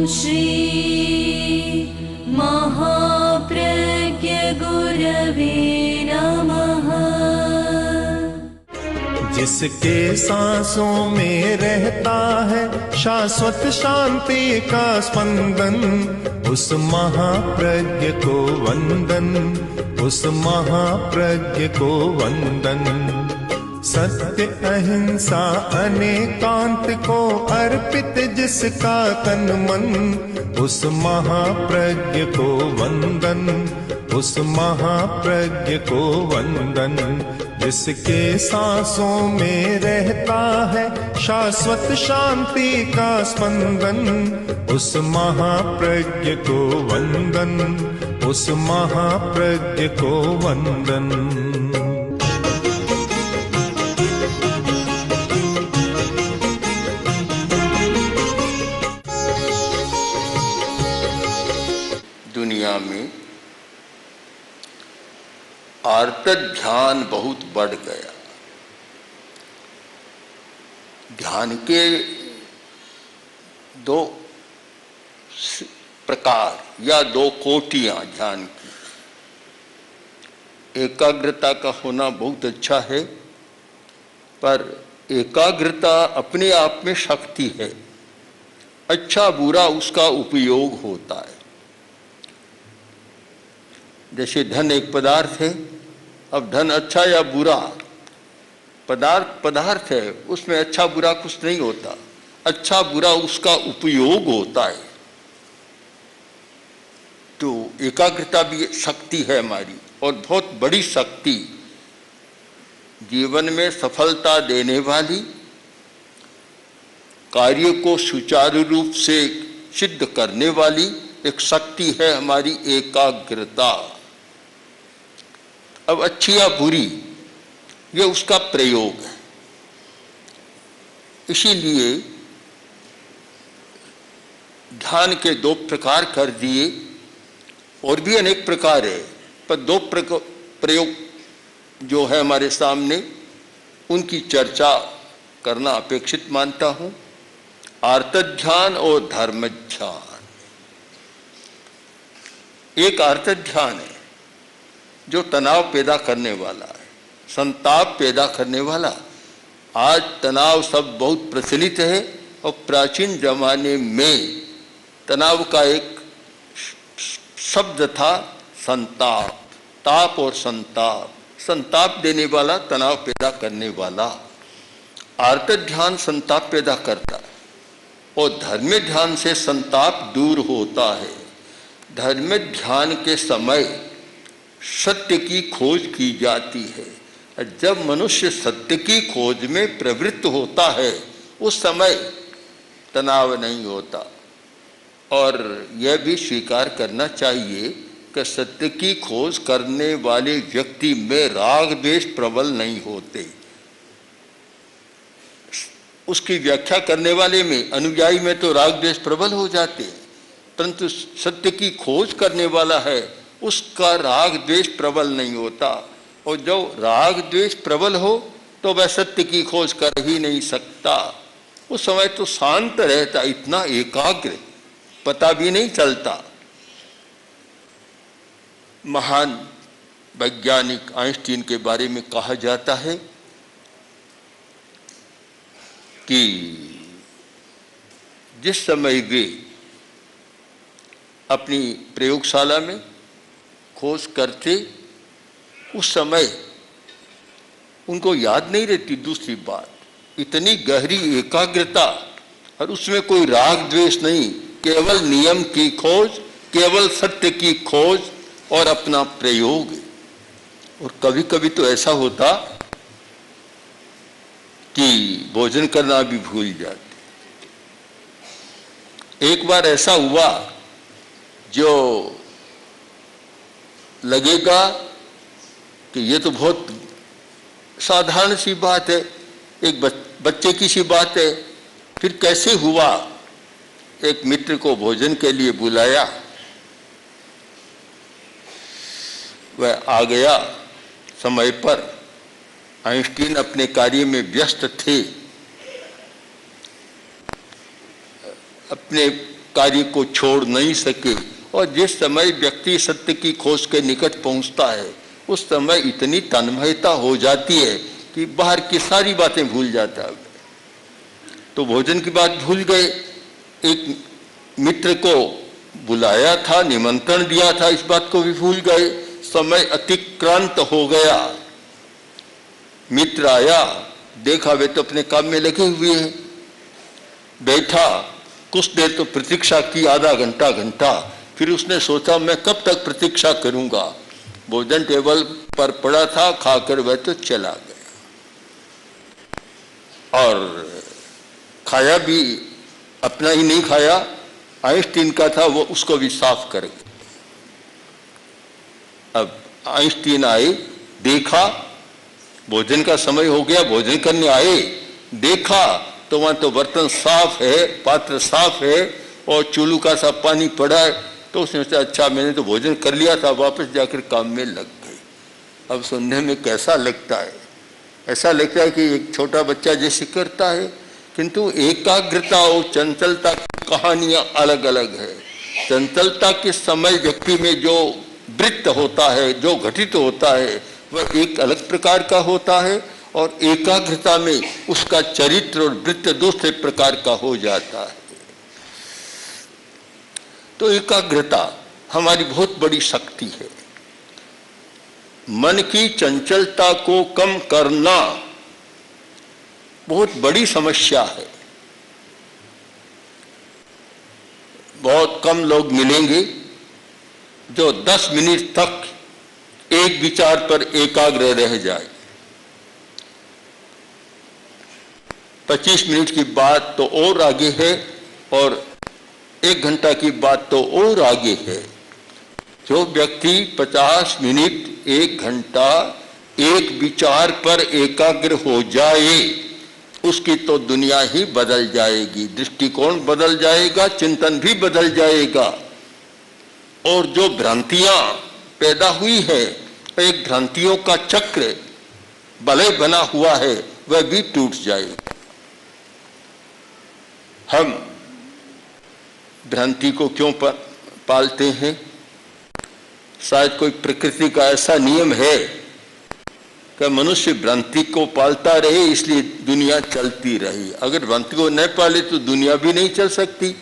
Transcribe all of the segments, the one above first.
श्री महाप्रज्ञ गुरवे नमः। जिसके सांसों में रहता है शाश्वत शांति का स्पंदन, उस महाप्रज्ञ को वंदन, उस महाप्रज्ञ को वंदन। सत्य अहिंसा अनेकांत को अर्पित जिसका तन मन, उस महाप्रज्ञ को वंदन, उस महाप्रज्ञ को वंदन। जिसके सांसों में रहता है शाश्वत शांति का स्पंदन, उस महाप्रज्ञ को वंदन, उस महाप्रज्ञ को वंदन। दुनिया में आर्त ध्यान बहुत बढ़ गया। ध्यान के दो प्रकार या दो कोटियां ध्यान की। एकाग्रता का होना बहुत अच्छा है, पर एकाग्रता अपने आप में शक्ति है। अच्छा बुरा उसका उपयोग होता है। जैसे धन एक पदार्थ है, अब धन अच्छा या बुरा पदार्थ है, उसमें अच्छा बुरा कुछ नहीं होता। अच्छा बुरा उसका उपयोग होता है। तो एकाग्रता भी शक्ति है हमारी, और बहुत बड़ी शक्ति, जीवन में सफलता देने वाली, कार्य को सुचारू रूप से सिद्ध करने वाली एक शक्ति है हमारी एकाग्रता। अब अच्छी या बुरी ये उसका प्रयोग है। इसीलिए ध्यान के दो प्रकार कर दिए, और भी अनेक प्रकार है, पर दो प्रयोग जो है हमारे सामने, उनकी चर्चा करना अपेक्षित मानता हूं। आर्त ध्यान और धर्म ध्यान। एक आर्त ध्यान है जो तनाव पैदा करने वाला है, संताप पैदा करने वाला। आज तनाव शब्द बहुत प्रचलित है, और प्राचीन जमाने में तनाव का एक शब्द था संताप। ताप और संताप, संताप देने वाला, तनाव पैदा करने वाला। आर्त ध्यान संताप पैदा करता है, और धर्म ध्यान से संताप दूर होता है। धर्म ध्यान के समय सत्य की खोज की जाती है। जब मनुष्य सत्य की खोज में प्रवृत्त होता है, उस समय तनाव नहीं होता। और यह भी स्वीकार करना चाहिए कि सत्य की खोज करने वाले व्यक्ति में राग द्वेष प्रबल नहीं होते। उसकी व्याख्या करने वाले में, अनुयायी में तो राग द्वेष प्रबल हो जाते हैं, परंतु सत्य की खोज करने वाला है उसका राग द्वेष प्रबल नहीं होता। और जब राग द्वेष प्रबल हो तो वह सत्य की खोज कर ही नहीं सकता। उस समय तो शांत रहता, इतना एकाग्र, पता भी नहीं चलता। महान वैज्ञानिक आइंस्टीन के बारे में कहा जाता है कि जिस समय वे अपनी प्रयोगशाला में खोज करते, उस समय उनको याद नहीं रहती दूसरी बात। इतनी गहरी एकाग्रता, और उसमें कोई राग द्वेष नहीं, केवल नियम की खोज, केवल सत्य की खोज और अपना प्रयोग। और कभी कभी तो ऐसा होता कि भोजन करना भी भूल जाते। एक बार ऐसा हुआ जो लगेगा कि ये तो बहुत साधारण सी बात है, एक बच्चे की सी बात है। फिर कैसे हुआ, एक मित्र को भोजन के लिए बुलाया, वह आ गया समय पर। आइंस्टीन अपने कार्य में व्यस्त थे, अपने कार्य को छोड़ नहीं सके। और जिस समय व्यक्ति सत्य की खोज के निकट पहुंचता है उस समय इतनी तन्मयता हो जाती है कि बाहर की सारी बातें भूल जाता है। तो भोजन की बात भूल गए। एक मित्र को बुलाया था, निमंत्रण दिया था, इस बात को भी भूल गए। समय अतिक्रांत हो गया। मित्र आया, देखा वे तो अपने काम में लगे हुए हैं। बैठा कुछ देर तो प्रतीक्षा की, आधा घंटा। फिर उसने सोचा मैं कब तक प्रतीक्षा करूंगा। भोजन टेबल पर पड़ा था, खाकर वह तो चला गया। और खाया भी अपना ही नहीं खाया, आइंस्टीन का था, वो उसको भी साफ कर गया। अब आइंस्टीन आए, देखा भोजन का समय हो गया, भोजन करने आए, देखा तो वहां तो बर्तन साफ है, पात्र साफ है और चूल्हू का सा पानी पड़ा है। तो उसने सोचा अच्छा मैंने तो भोजन कर लिया था, वापस जाकर काम में लग गई। अब सुनने में कैसा लगता है? ऐसा लगता है कि एक छोटा बच्चा जैसे करता है, किंतु एकाग्रता और चंचलता की कहानियां अलग अलग है। चंचलता के समय व्यक्ति में जो वृत्त होता है, जो घटित होता है, वह एक अलग प्रकार का होता है और एकाग्रता में उसका चरित्र और वृत्त दूसरे प्रकार का हो जाता है। तो एकाग्रता हमारी बहुत बड़ी शक्ति है। मन की चंचलता को कम करना बहुत बड़ी समस्या है। बहुत कम लोग मिलेंगे जो 10 मिनट तक एक विचार पर एकाग्र रह जाए। 25 मिनट की बात तो और आगे है और 1 घंटा की बात तो और आगे है। जो व्यक्ति 50 मिनट 1 घंटा एक विचार पर एकाग्र हो जाए उसकी तो दुनिया ही बदल जाएगी, दृष्टिकोण बदल जाएगा, चिंतन भी बदल जाएगा। और जो भ्रांतियां पैदा हुई है, एक भ्रांतियों का चक्र बलय बना हुआ है, वह भी टूट जाएगा। हम भ्रांति को क्यों पालते हैं? शायद कोई प्रकृति का ऐसा नियम है कि मनुष्य भ्रांति को पालता रहे इसलिए दुनिया चलती रही। अगर भ्रांति को न पाले तो दुनिया भी नहीं चल सकती।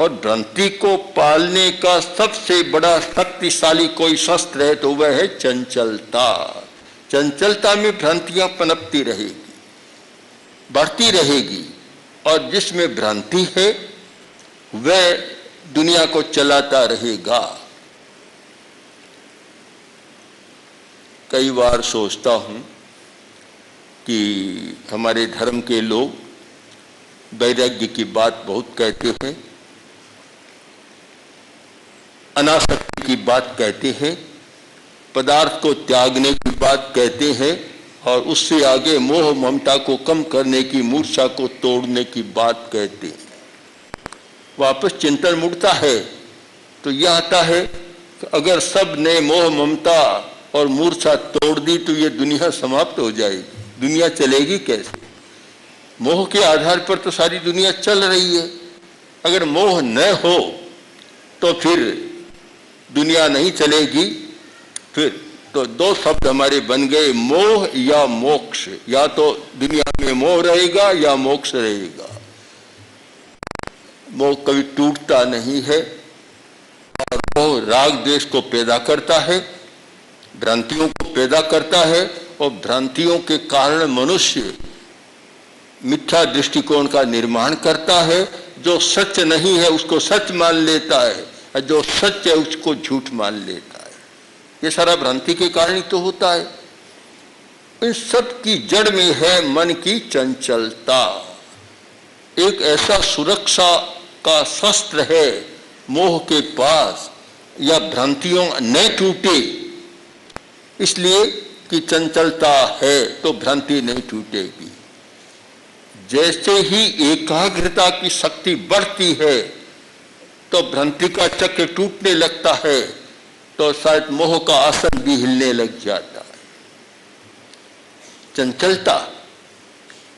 और भ्रांति को पालने का सबसे बड़ा शक्तिशाली कोई शस्त्र है तो वह है चंचलता। चंचलता में भ्रांतियां पनपती रहेगी, बढ़ती रहेगी और जिसमें भ्रांति है वह दुनिया को चलाता रहेगा। कई बार सोचता हूं कि हमारे धर्म के लोग वैराग्य की बात बहुत कहते हैं, अनासक्ति की बात कहते हैं, पदार्थ को त्यागने की बात कहते हैं और उससे आगे मोह ममता को कम करने की, मूर्छा को तोड़ने की बात कहते हैं। वापस चिंतन मुड़ता है तो यह आता है कि अगर सब ने मोह ममता और मूर्छा तोड़ दी तो ये दुनिया समाप्त हो जाएगी। दुनिया चलेगी कैसे? मोह के आधार पर तो सारी दुनिया चल रही है। अगर मोह न हो तो फिर दुनिया नहीं चलेगी। फिर तो 2 शब्द हमारे बन गए, मोह या मोक्ष। या तो दुनिया में मोह रहेगा या मोक्ष रहेगा। मोह कभी टूटता नहीं है और मोह राग द्वेष को पैदा करता है, भ्रांतियों को पैदा करता है और भ्रांतियों के कारण मनुष्य मिथ्या दृष्टिकोण का निर्माण करता है। जो सच नहीं है उसको सच मान लेता है और जो सच है उसको झूठ मान लेता है। ये सारा भ्रांति के कारण ही तो होता है। इन सब की जड़ में है मन की चंचलता। एक ऐसा सुरक्षा का शस्त्र है मोह के पास, या भ्रांतियों न टूटे इसलिए कि चंचलता है तो भ्रांति नहीं टूटेगी। जैसे ही एकाग्रता की शक्ति बढ़ती है तो भ्रांति का चक्र टूटने लगता है, तो शायद मोह का आसन भी हिलने लग जाता है। चंचलता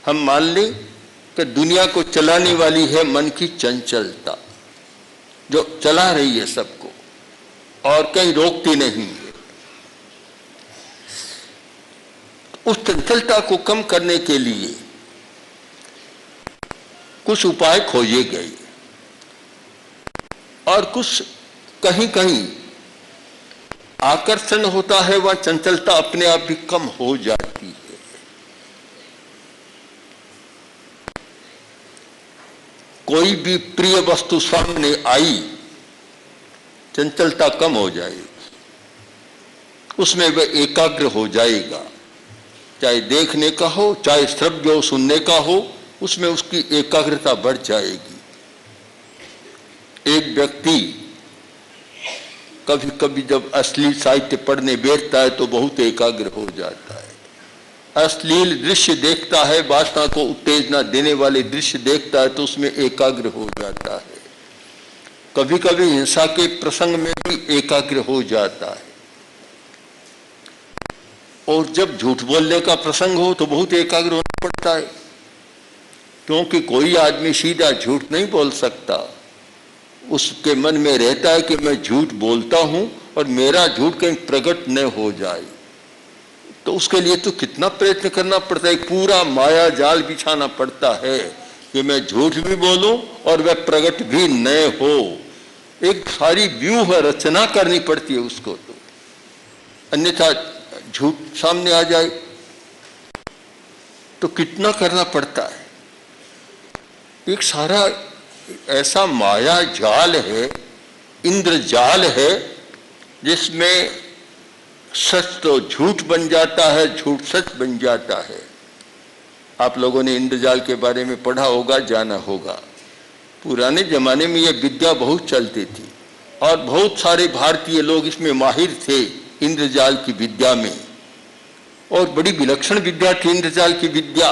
हम मान लें कि दुनिया को चलाने वाली है मन की चंचलता। जो चला रही है सबको और कहीं रोकती नहीं है। उस चंचलता को कम करने के लिए कुछ उपाय खोजे गए और कुछ कहीं कहीं आकर्षण होता है, वह चंचलता अपने आप भी कम हो जाती है। कोई भी प्रिय वस्तु सामने आई, चंचलता कम हो जाएगी, उसमें वह एकाग्र हो जाएगा। चाहे देखने का हो, चाहे श्रव्य हो, सुनने का हो, उसमें उसकी एकाग्रता बढ़ जाएगी। एक व्यक्ति कभी कभी जब अश्लील साहित्य पढ़ने बैठता है तो बहुत एकाग्र हो जाता है। अश्लील दृश्य देखता है, वासना को उत्तेजना देने वाले दृश्य देखता है तो उसमें एकाग्र हो जाता है। कभी कभी हिंसा के प्रसंग में भी एकाग्र हो जाता है। और जब झूठ बोलने का प्रसंग हो तो बहुत एकाग्र होना पड़ता है, क्योंकि कोई आदमी सीधा झूठ नहीं बोल सकता। उसके मन में रहता है कि मैं झूठ बोलता हूं और मेरा झूठ कहीं प्रकट न हो जाए, तो उसके लिए तो कितना प्रयत्न करना पड़ता है, पूरा माया जाल बिछाना पड़ता है कि मैं झूठ भी बोलूं और वह प्रकट भी न हो। एक सारी व्यूह रचना करनी पड़ती है उसको, तो अन्यथा झूठ सामने आ जाए तो कितना करना पड़ता है। एक सारा ऐसा माया जाल है, इंद्रजाल है, जिसमें सच तो झूठ बन जाता है, झूठ सच बन जाता है। आप लोगों ने इंद्रजाल के बारे में पढ़ा होगा, जाना होगा। पुराने जमाने में यह विद्या बहुत चलती थी और बहुत सारे भारतीय लोग इसमें माहिर थे, इंद्रजाल की विद्या में, और बड़ी विलक्षण विद्या थी इंद्रजाल की विद्या।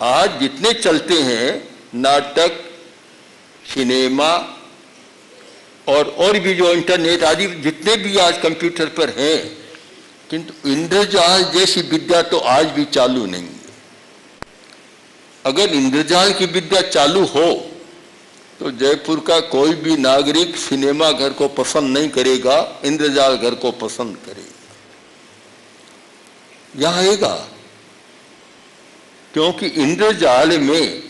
आज जितने चलते हैं नाटक, सिनेमा और भी जो इंटरनेट आदि जितने भी आज कंप्यूटर पर हैं, किंतु इंद्रजाल जैसी विद्या तो आज भी चालू नहीं है। अगर इंद्रजाल की विद्या चालू हो तो जयपुर का कोई भी नागरिक सिनेमा घर को पसंद नहीं करेगा, इंद्रजाल घर को पसंद करेगा। यह आएगा क्योंकि इंद्रजाल में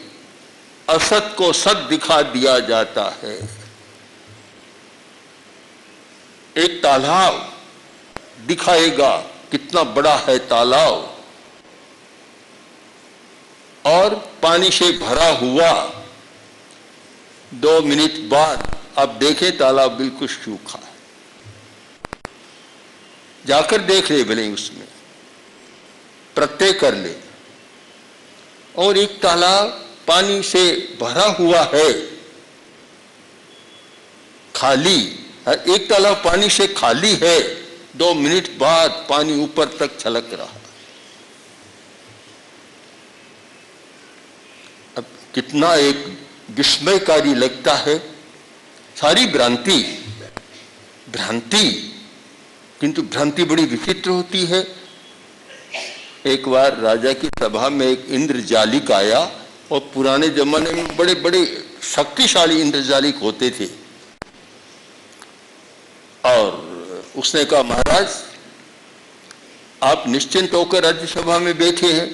असत को सत दिखा दिया जाता है। एक तालाब दिखाएगा, कितना बड़ा है तालाब, और पानी से भरा हुआ। 2 मिनट बाद आप देखें तालाब बिल्कुल सूखा है। जाकर देख ले भले, उसमें प्रत्यय कर ले। और एक तालाब पानी से भरा हुआ है, खाली, एक तालाब पानी से खाली है, 2 मिनट बाद पानी ऊपर तक छलक रहा। अब कितना एक विस्मयकारी लगता है। सारी भ्रांति, किंतु भ्रांति बड़ी विचित्र होती है। एक बार राजा की सभा में एक इंद्रजालिक आया, और पुराने जमाने में बड़े बड़े शक्तिशाली इंद्रजालिक होते थे। और उसने कहा, महाराज आप निश्चिंत होकर राज्यसभा में बैठे हैं,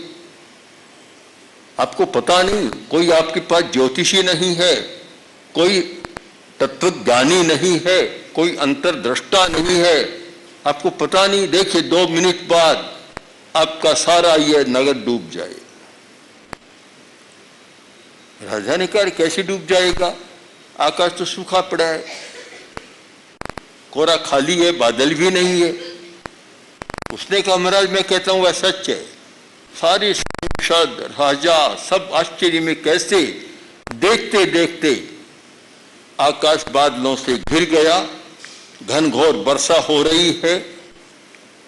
आपको पता नहीं, कोई आपके पास ज्योतिषी नहीं है, कोई तत्वज्ञानी नहीं है, कोई अंतर्दृष्टा नहीं है, आपको पता नहीं। देखिए 2 मिनट बाद आपका सारा यह नगर डूब जाए। राजा ने कहा, कैसे डूब जाएगा, आकाश तो सूखा पड़ा है, कोरा खाली है, बादल भी नहीं है। उसने कहा, महाराज मैं कहता हूं वह सच है। सारे सांसद, राजा सब आश्चर्य में, कैसे, देखते देखते आकाश बादलों से घिर गया, घनघोर वर्षा हो रही है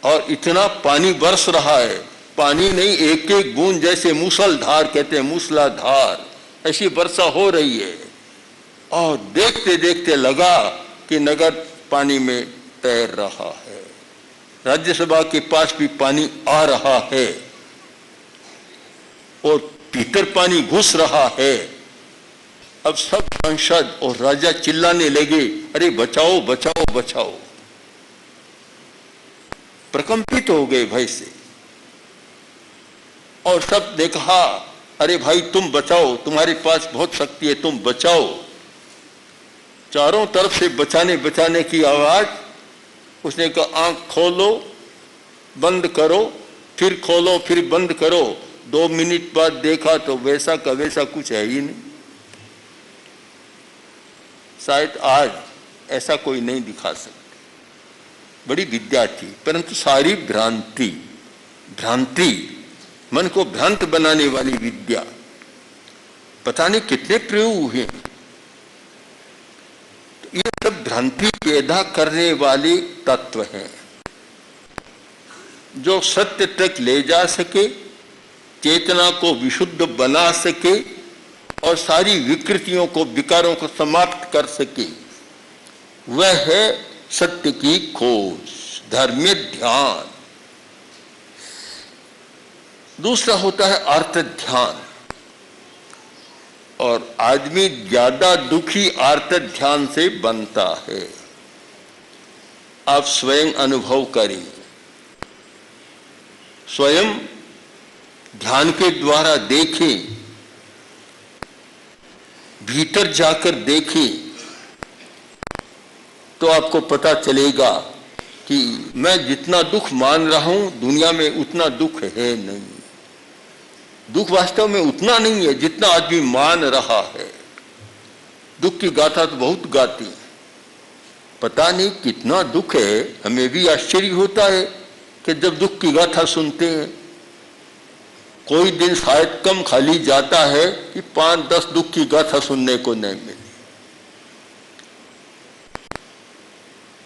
और इतना पानी बरस रहा है, पानी नहीं, एक एक बूंद जैसे मूसलधार, कहते हैं मूसलाधार, ऐसी वर्षा हो रही है। और देखते देखते लगा कि नगर पानी में तैर रहा है, राज्यसभा के पास भी पानी आ रहा है और भीतर पानी घुस रहा है। अब सब सांसद और राजा चिल्लाने लगे, अरे बचाओ बचाओ बचाओ। प्रकंपित हो गए भय से, और सब ने कहा, अरे भाई तुम बचाओ, तुम्हारे पास बहुत शक्ति है, तुम बचाओ। चारों तरफ से बचाने बचाने की आवाज। उसने कहा, आंख खोलो, बंद करो, फिर खोलो, फिर बंद करो। 2 मिनट बाद देखा तो वैसा का वैसा कुछ है ही नहीं। शायद आज ऐसा कोई नहीं दिखा सकता। बड़ी विद्या थी, परंतु सारी भ्रांति, भ्रांति, मन को भ्रांत बनाने वाली विद्या। पता नहीं कितने प्रयोग हुए। तो ये सब भ्रांति पैदा करने वाले तत्व हैं, जो सत्य तक ले जा सके, चेतना को विशुद्ध बना सके और सारी विकृतियों को, विकारों को समाप्त कर सके। वह है सत्य की खोज, धर्म में ध्यान। दूसरा होता है अर्थ ध्यान, और आदमी ज्यादा दुखी अर्थ ध्यान से बनता है। आप स्वयं अनुभव करें, स्वयं ध्यान के द्वारा देखें, भीतर जाकर देखें, तो आपको पता चलेगा कि मैं जितना दुख मान रहा हूं दुनिया में उतना दुख है नहीं। दुख वास्तव में उतना नहीं है जितना आदमी मान रहा है। दुख की गाथा तो बहुत गाती है, पता नहीं कितना दुख है। हमें भी आश्चर्य होता है कि जब दुख की गाथा सुनते हैं। कोई दिन शायद कम खाली जाता है कि 5-10 दुख की गाथा सुनने को नहीं मिली।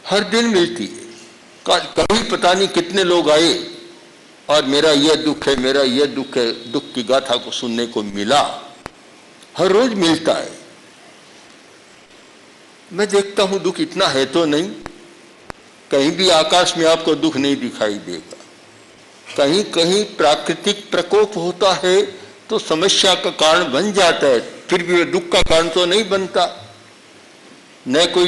हर दिन मिलती है। कभी पता नहीं कितने लोग आए और मेरा यह दुख है, मेरा यह दुख है, दुख की गाथा को सुनने को मिला। हर रोज मिलता है। मैं देखता हूं दुख इतना है तो नहीं। कहीं भी आकाश में आपको दुख नहीं दिखाई देगा। कहीं कहीं प्राकृतिक प्रकोप होता है तो समस्या का कारण बन जाता है, फिर भी दुख का कारण तो नहीं बनता। न कोई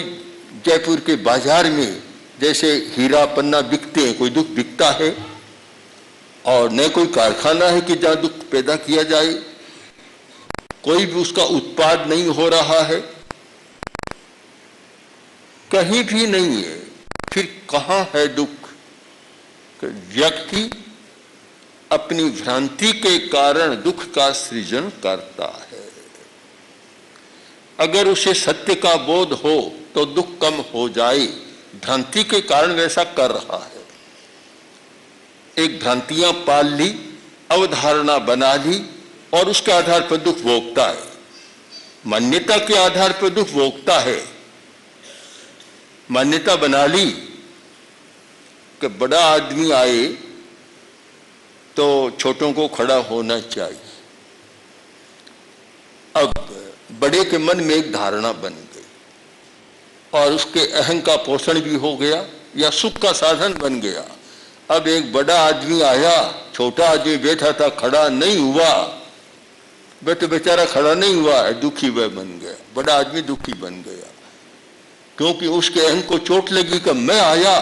जयपुर के बाजार में जैसे हीरा पन्ना बिकते हैं, कोई दुख बिकता है, और न कोई कारखाना है कि जहां दुख पैदा किया जाए। कोई भी उसका उत्पाद नहीं हो रहा है, कहीं भी नहीं है। फिर कहां है दुख? व्यक्ति अपनी भ्रांति के कारण दुख का सृजन करता है। अगर उसे सत्य का बोध हो तो दुख कम हो जाए। भ्रांति के कारण वैसा कर रहा है। एक भ्रांतियां पाल ली, अवधारणा बना ली, और उसके आधार पर दुख भोगता है। मान्यता के आधार पर दुख भोगता है। मान्यता बना ली कि बड़ा आदमी आए तो छोटों को खड़ा होना चाहिए। अब बड़े के मन में एक धारणा बन गई और उसके अहं का पोषण भी हो गया या सुख का साधन बन गया। अब एक बड़ा आदमी आया, छोटा आदमी बैठा था, खड़ा नहीं हुआ। वह तो बेचारा खड़ा नहीं हुआ है, दुखी वह बन गया। बड़ा आदमी दुखी बन गया क्योंकि उसके अहं को चोट लगी कि मैं आया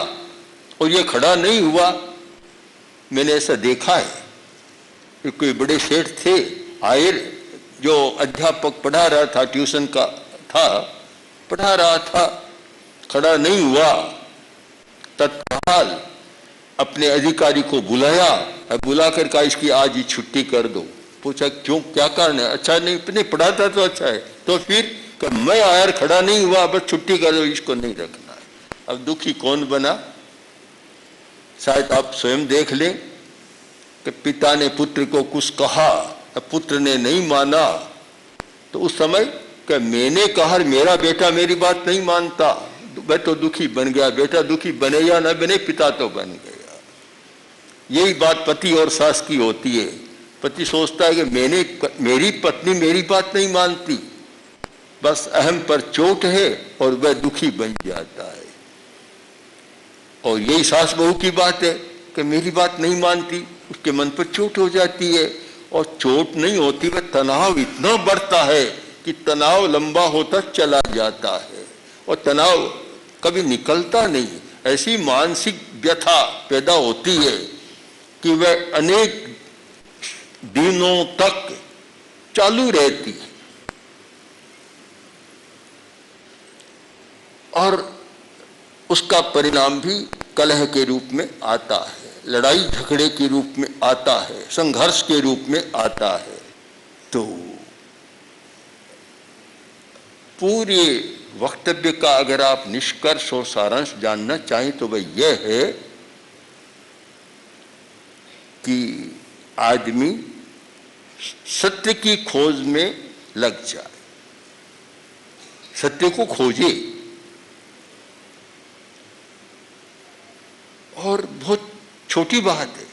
और ये खड़ा नहीं हुआ। मैंने ऐसा देखा है कि कोई बड़े सेठ थे, आए, जो अध्यापक पढ़ा रहा था, ट्यूशन का था, पढ़ा रहा था, खड़ा नहीं हुआ। तत्काल अपने अधिकारी को बुलाया, बुलाकर कहा इसकी आज ही छुट्टी कर दो। पूछा क्यों, क्या कारण है? अच्छा नहीं, अपने पढ़ाता तो अच्छा है। तो फिर मैं आया, खड़ा नहीं हुआ, बस छुट्टी कर दो, इसको नहीं रखना है। अब दुखी कौन बना? शायद आप स्वयं देख लें कि पिता ने पुत्र को कुछ कहा, पुत्र ने नहीं माना, तो उस समय कि मैंने कहा मेरा बेटा मेरी बात नहीं मानता, मैं तो दुखी बन गया। बेटा दुखी बने या न बने, पिता तो बन गया। यही बात पति और सास की होती है। पति सोचता है कि मेरी पत्नी मेरी बात नहीं मानती, बस अहम पर चोट है, और वह दुखी बन जाता है। और यही सास बहू की बात है कि मेरी बात नहीं मानती, उसके मन पर चोट हो जाती है। और चोट नहीं होती, वह तनाव इतना बढ़ता है कि तनाव लंबा होता चला जाता है और तनाव कभी निकलता नहीं। ऐसी मानसिक व्यथा पैदा होती है कि वह अनेक दिनों तक चालू रहती है और उसका परिणाम भी कलह के रूप में आता है, लड़ाई झगड़े के रूप में आता है, संघर्ष के रूप में आता है। तो पूरे वक्तव्य का अगर आप निष्कर्ष और सारांश जानना चाहें तो वह यह है कि आदमी सत्य की खोज में लग जाए, सत्य को खोजे। और बहुत छोटी बात है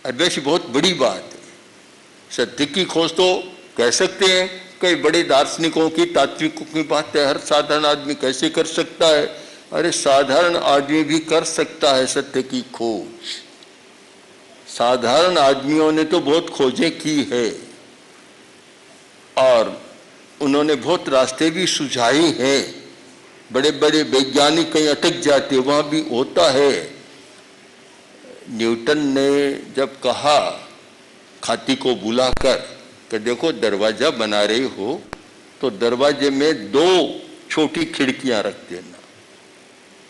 और वैसी बहुत बड़ी बात है। सत्य की खोज तो कह सकते हैं कई बड़े दार्शनिकों की, तात्विकों की बात है, हर साधारण आदमी कैसे कर सकता है? अरे साधारण आदमी भी कर सकता है सत्य की खोज। साधारण आदमियों ने तो बहुत खोजें की है और उन्होंने बहुत रास्ते भी सुझाए हैं। बड़े बड़े वैज्ञानिक कहीं अटक जाते, वहां भी होता है। न्यूटन ने जब कहा खाती को बुलाकर कि देखो दरवाजा बना रहे हो तो दरवाजे में 2 छोटी खिड़कियां रख देना।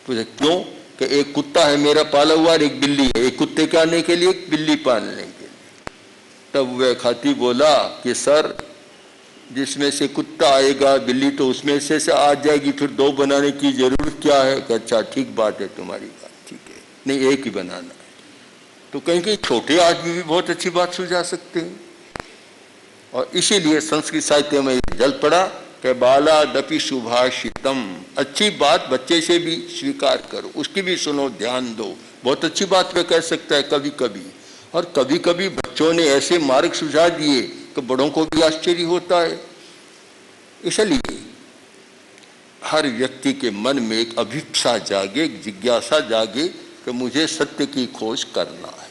पूछे क्यों? कि एक कुत्ता है मेरा पाला हुआ और एक बिल्ली है, एक कुत्ते के आने के लिए एक बिल्ली पालने के लिए। तब वह खाती बोला कि सर जिसमें से कुत्ता आएगा बिल्ली तो उसमें से आ जाएगी, फिर 2 बनाने की जरूरत क्या है? कि अच्छा ठीक बात है तुम्हारी बात, ठीक है, नहीं एक ही बनाना है। तो कहीं कहीं छोटे आदमी भी बहुत अच्छी बात सुझा सकते हैं और इसीलिए संस्कृत साहित्य में जल पड़ा कि बाला दपि सुभाषितम। अच्छी बात बच्चे से भी स्वीकार करो, उसकी भी सुनो, ध्यान दो। बहुत अच्छी बात वह कह सकता है कभी कभी, और कभी कभी बच्चों ने ऐसे मार्ग सुझा दिए कि बड़ों को भी आश्चर्य होता है। इसलिए हर व्यक्ति के मन में एक अभिप्सा जागे, एक जिज्ञासा जागे कि मुझे सत्य की खोज करना है,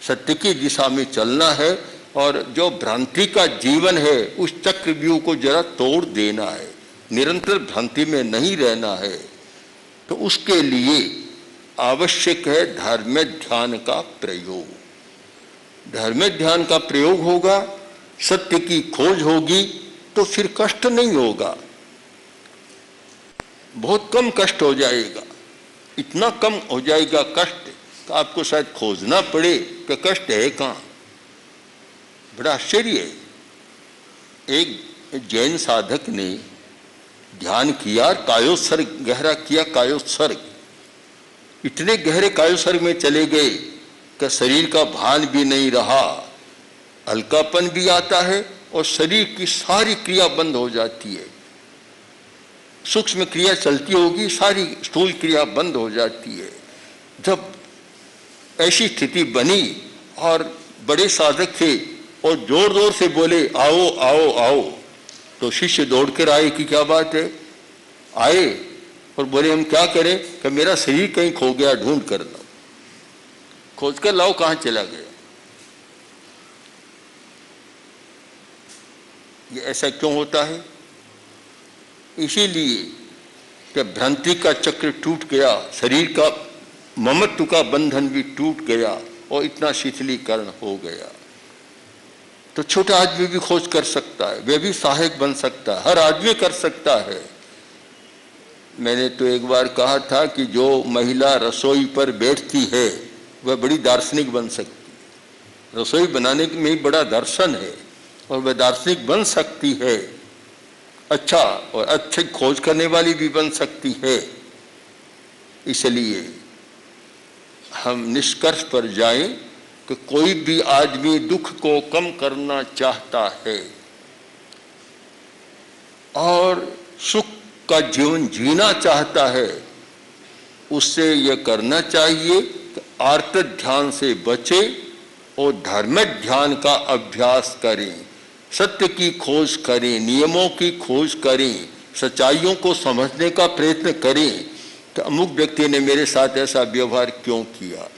सत्य की दिशा में चलना है और जो भ्रांति का जीवन है उस चक्रव्यूह को जरा तोड़ देना है, निरंतर भ्रांति में नहीं रहना है। तो उसके लिए आवश्यक है धर्म ध्यान का प्रयोग। धर्म ध्यान का प्रयोग होगा, सत्य की खोज होगी तो फिर कष्ट नहीं होगा, बहुत कम कष्ट हो जाएगा। इतना कम हो जाएगा कष्ट कि आपको शायद खोजना पड़े कि कष्ट है कहाँ। बड़ा आश्चर्य है। एक जैन साधक ने ध्यान किया, कायोत्सर्ग गहरा किया, कायोत्सर्ग। इतने गहरे कायोत्सर्ग में चले गए कि शरीर का भान भी नहीं रहा, हल्कापन भी आता है और शरीर की सारी क्रिया बंद हो जाती है। सूक्ष्म क्रिया चलती होगी, सारी स्थूल क्रिया बंद हो जाती है। जब ऐसी स्थिति बनी और बड़े साधक थे और जोर जोर से बोले आओ आओ आओ, तो शिष्य दौड़ कर आए कि क्या बात है। आए और बोले हम क्या करें कि मेरा शरीर कहीं खो गया, ढूंढ कर लाओ। खोज कर लाओ, कहाँ चला गया। ये ऐसा क्यों होता है? इसीलिए कि भ्रांति का चक्र टूट गया, शरीर का ममत्व का बंधन भी टूट गया और इतना शिथिलीकरण हो गया। तो छोटा आदमी भी खोज कर सकता है, वह भी सहायक बन सकता है, हर आदमी कर सकता है। मैंने तो एक बार कहा था कि जो महिला रसोई पर बैठती है वह बड़ी दार्शनिक बन सकती है। रसोई बनाने में ही बड़ा दर्शन है और वह दार्शनिक बन सकती है, अच्छा और अच्छे खोज करने वाली भी बन सकती है। इसलिए हम निष्कर्ष पर जाएं कि कोई भी आदमी दुख को कम करना चाहता है और सुख का जीवन जीना चाहता है, उससे यह करना चाहिए कि आर्त ध्यान से बचे और धर्म ध्यान का अभ्यास करें, सत्य की खोज करें, नियमों की खोज करें, सच्चाइयों को समझने का प्रयत्न करें कि अमुक व्यक्ति ने मेरे साथ ऐसा व्यवहार क्यों किया,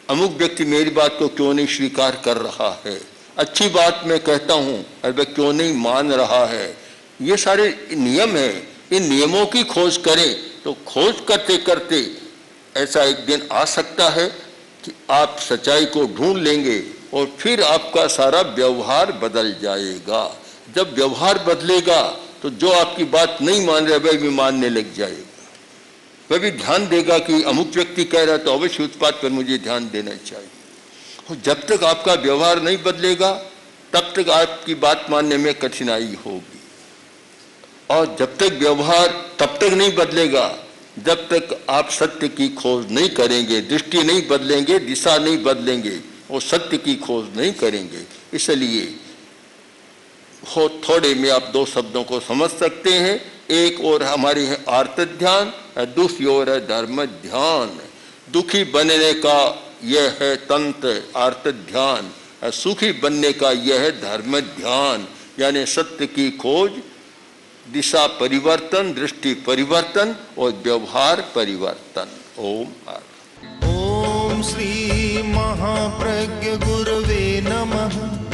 अमुक व्यक्ति मेरी बात को क्यों नहीं स्वीकार कर रहा है, अच्छी बात मैं कहता हूँ, अरे क्यों नहीं मान रहा है। ये सारे नियम हैं, इन नियमों की खोज करें तो खोज करते करते ऐसा एक दिन आ सकता है कि आप सच्चाई को ढूंढ लेंगे और फिर आपका सारा व्यवहार बदल जाएगा। जब व्यवहार बदलेगा तो जो आपकी बात नहीं मान रहा वह भी मानने लग जाएगा, वह भी ध्यान देगा कि अमुक व्यक्ति कह रहा है तो अवश्य उस बात पर मुझे ध्यान देना चाहिए। और जब तक आपका व्यवहार नहीं बदलेगा तब तक आपकी बात मानने में कठिनाई होगी, और जब तक व्यवहार तब तक नहीं बदलेगा जब तक आप सत्य की खोज नहीं करेंगे, दृष्टि नहीं बदलेंगे, दिशा नहीं बदलेंगे और सत्य की खोज नहीं करेंगे। इसलिए थोड़े में आप दो शब्दों को समझ सकते हैं। एक और हमारी है आर्त ध्यान, दूसरी ओर है धर्म ध्यान। दुखी बनने का यह है तंत्र आर्त ध्यान, सुखी बनने का यह है धर्म ध्यान। यानी सत्य की खोज, दिशा परिवर्तन, दृष्टि परिवर्तन और व्यवहार परिवर्तन। ओम ओम श्री महाप्रज्ञ गुरवे नमः।